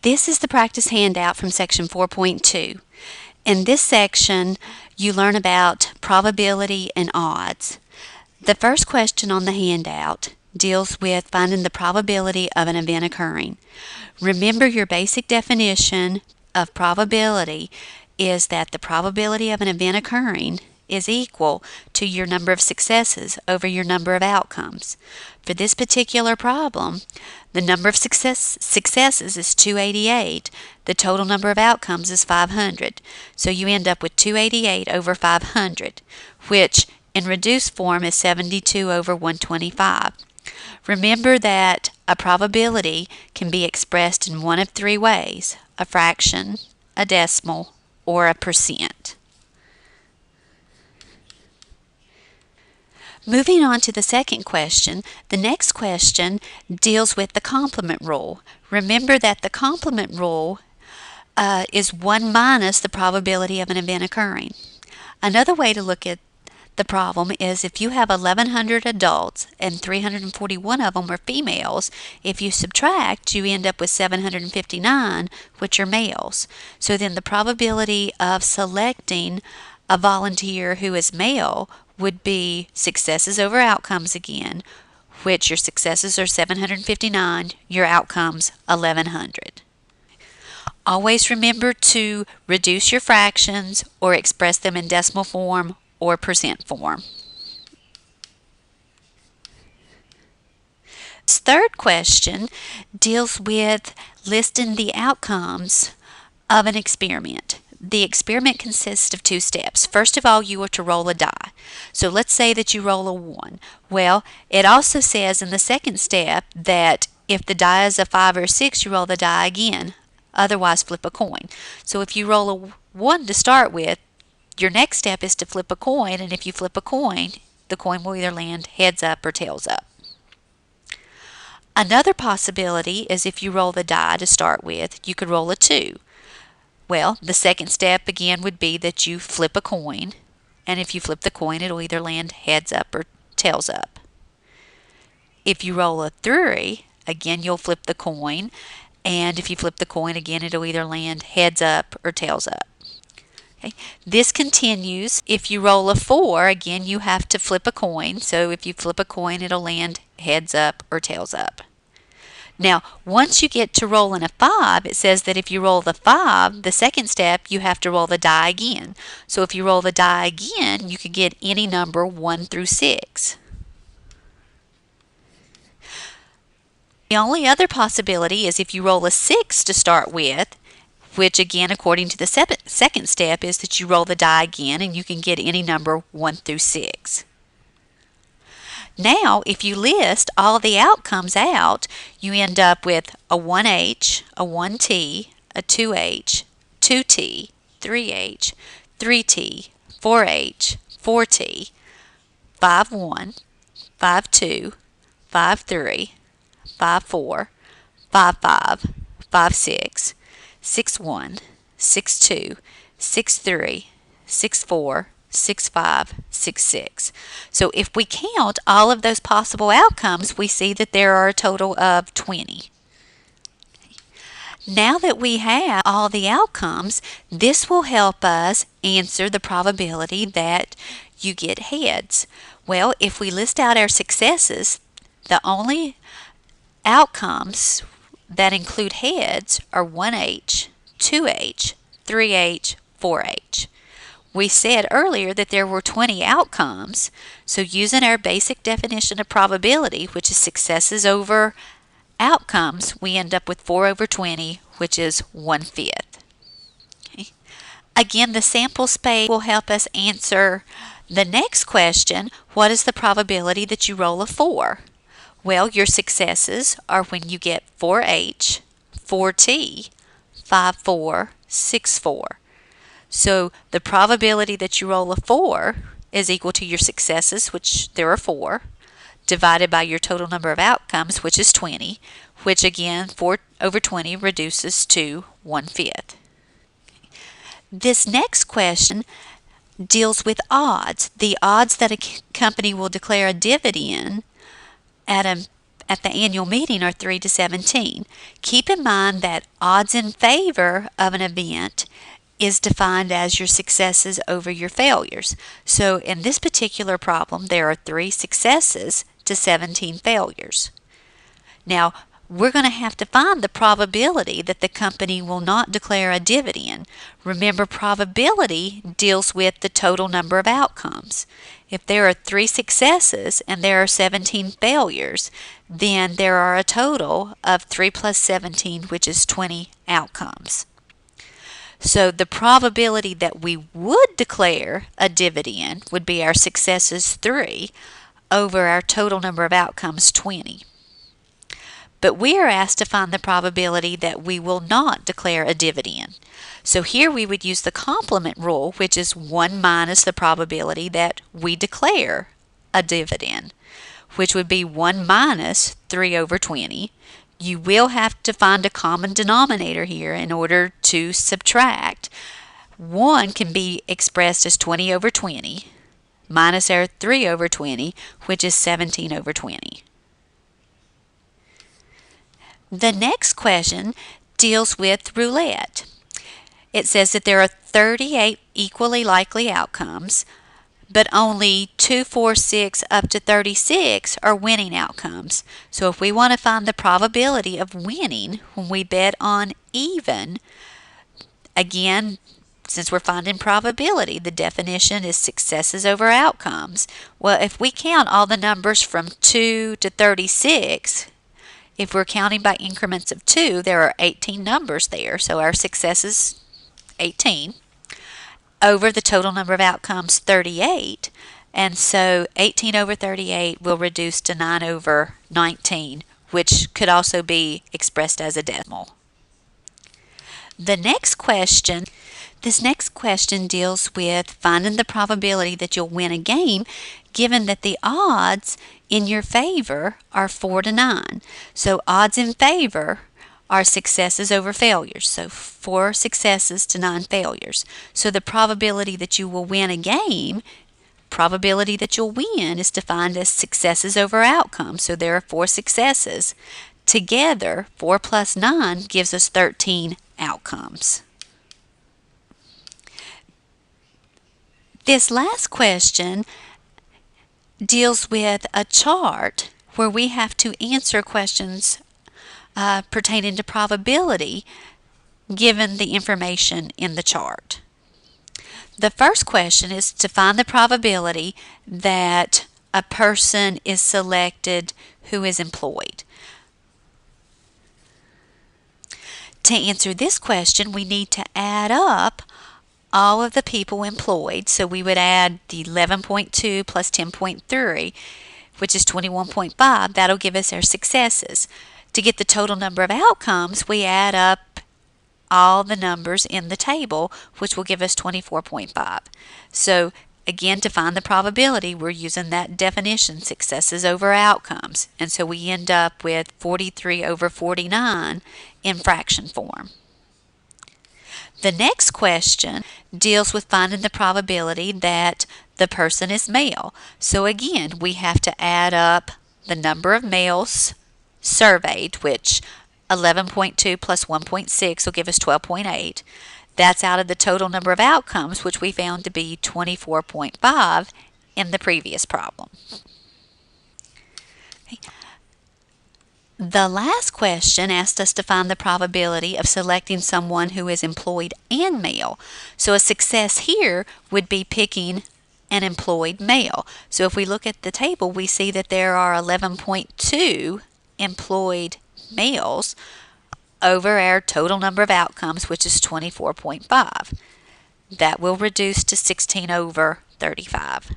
This is the practice handout from section 4.2. In this section, you learn about probability and odds. The first question on the handout deals with finding the probability of an event occurring. Remember, your basic definition of probability is that the probability of an event occurring is equal to your number of successes over your number of outcomes. For this particular problem, the number of successes is 288. The total number of outcomes is 500. So you end up with 288 over 500, which in reduced form is 72 over 125. Remember that a probability can be expressed in one of three ways: a fraction, a decimal, or a percent. Moving on to the second question, the next question deals with the complement rule. Remember that the complement rule is 1 minus the probability of an event occurring. Another way to look at the problem is if you have 1,100 adults and 341 of them are females, if you subtract, you end up with 759, which are males. So then the probability of selecting a volunteer who is male would be successes over outcomes again, which your successes are 759, your outcomes 1,100. Always remember to reduce your fractions or express them in decimal form or percent form. This third question deals with listing the outcomes of an experiment. The experiment consists of 2 steps. First of all, you are to roll a die. So let's say that you roll a 1. Well, it also says in the second step that if the die is a 5 or a 6, you roll the die again. Otherwise, flip a coin. So if you roll a 1 to start with, your next step is to flip a coin, and if you flip a coin, the coin will either land heads up or tails up. Another possibility is if you roll the die to start with, you could roll a 2. Well, the second step again would be that you flip a coin, and if you flip the coin, it'll either land heads up or tails up. If you roll a 3, again you'll flip the coin, and if you flip the coin again, it'll either land heads up or tails up. Okay. This continues. If you roll a 4, again you have to flip a coin, so if you flip a coin, it'll land heads up or tails up. Now, once you get to rolling a 5, it says that if you roll the 5, the second step, you have to roll the die again. So if you roll the die again, you could get any number 1 through 6. The only other possibility is if you roll a 6 to start with, which again, according to the second step, is that you roll the die again and you can get any number 1 through 6. Now, if you list all the outcomes out, you end up with a 1H, a 1T, a 2H, 2T, 3H, 3T, 4H, 4T, 5-1, 5-2, 5-3, 5-4, 5-5, 5-6, 6-1, 6-2, 6-3, 6-4, 6-5, 6-6. So if we count all of those possible outcomes, we see that there are a total of 20. Now that we have all the outcomes, this will help us answer the probability that you get heads. Well, if we list out our successes, the only outcomes that include heads are 1H, 2H, 3H, 4H. We said earlier that there were 20 outcomes, so using our basic definition of probability, which is successes over outcomes, we end up with 4 over 20, which is 1/5. Okay. Again, the sample space will help us answer the next question: what is the probability that you roll a 4? Well, your successes are when you get 4H, 4T, 5-4, 6-4. So the probability that you roll a 4 is equal to your successes, which there are 4, divided by your total number of outcomes, which is 20, which again, 4 over 20 reduces to 1/5. This next question deals with odds. The odds that a company will declare a dividend at a at the annual meeting are 3 to 17. Keep in mind that odds in favor of an event is defined as your successes over your failures. So in this particular problem, there are 3 successes to 17 failures. Now, we're going to have to find the probability that the company will not declare a dividend. Remember, probability deals with the total number of outcomes. If there are 3 successes and there are 17 failures, then there are a total of 3 plus 17, which is 20 outcomes. So the probability that we would declare a dividend would be our successes 3 over our total number of outcomes 20. But we are asked to find the probability that we will not declare a dividend. So here we would use the complement rule, which is 1 minus the probability that we declare a dividend, which would be 1 minus 3 over 20. You will have to find a common denominator here in order to subtract. 1 can be expressed as 20 over 20 minus our 3 over 20, which is 17 over 20. The next question deals with roulette. It says that there are 38 equally likely outcomes, but only 2, 4, 6 up to 36 are winning outcomes. So if we want to find the probability of winning when we bet on even, again, since we're finding probability, the definition is successes over outcomes. Well, if we count all the numbers from 2 to 36, if we're counting by increments of 2, there are 18 numbers there. So our success is 18 over the total number of outcomes, 38. And so 18 over 38 will reduce to 9 over 19, which could also be expressed as a decimal. This next question deals with finding the probability that you'll win a game given that the odds in your favor are 4 to 9. So odds in favor are successes over failures. So 4 successes to 9 failures. So the probability that you will win a game, probability that you'll win, is defined as successes over outcomes. So there are 4 successes. Together, 4 plus 9 gives us 13 outcomes. This last question deals with a chart where we have to answer questions pertaining to probability given the information in the chart. The first question is to find the probability that a person is selected who is employed. To answer this question, we need to add up all of the people employed. So we would add the 11.2 plus 10.3, which is 21.5. That'll give us our successes. To get the total number of outcomes, we add up all the numbers in the table, which will give us 24.5. So again, to find the probability, we're using that definition, successes over outcomes. And so we end up with 43 over 49 in fraction form. The next question deals with finding the probability that the person is male. So again, we have to add up the number of males surveyed, which 11.2 plus 1.6 will give us 12.8. That's out of the total number of outcomes, which we found to be 24.5 in the previous problem. Okay. The last question asked us to find the probability of selecting someone who is employed and male. So a success here would be picking an employed male. So if we look at the table, we see that there are 11.2 employed males over our total number of outcomes, which is 24.5. That will reduce to 16 over 35.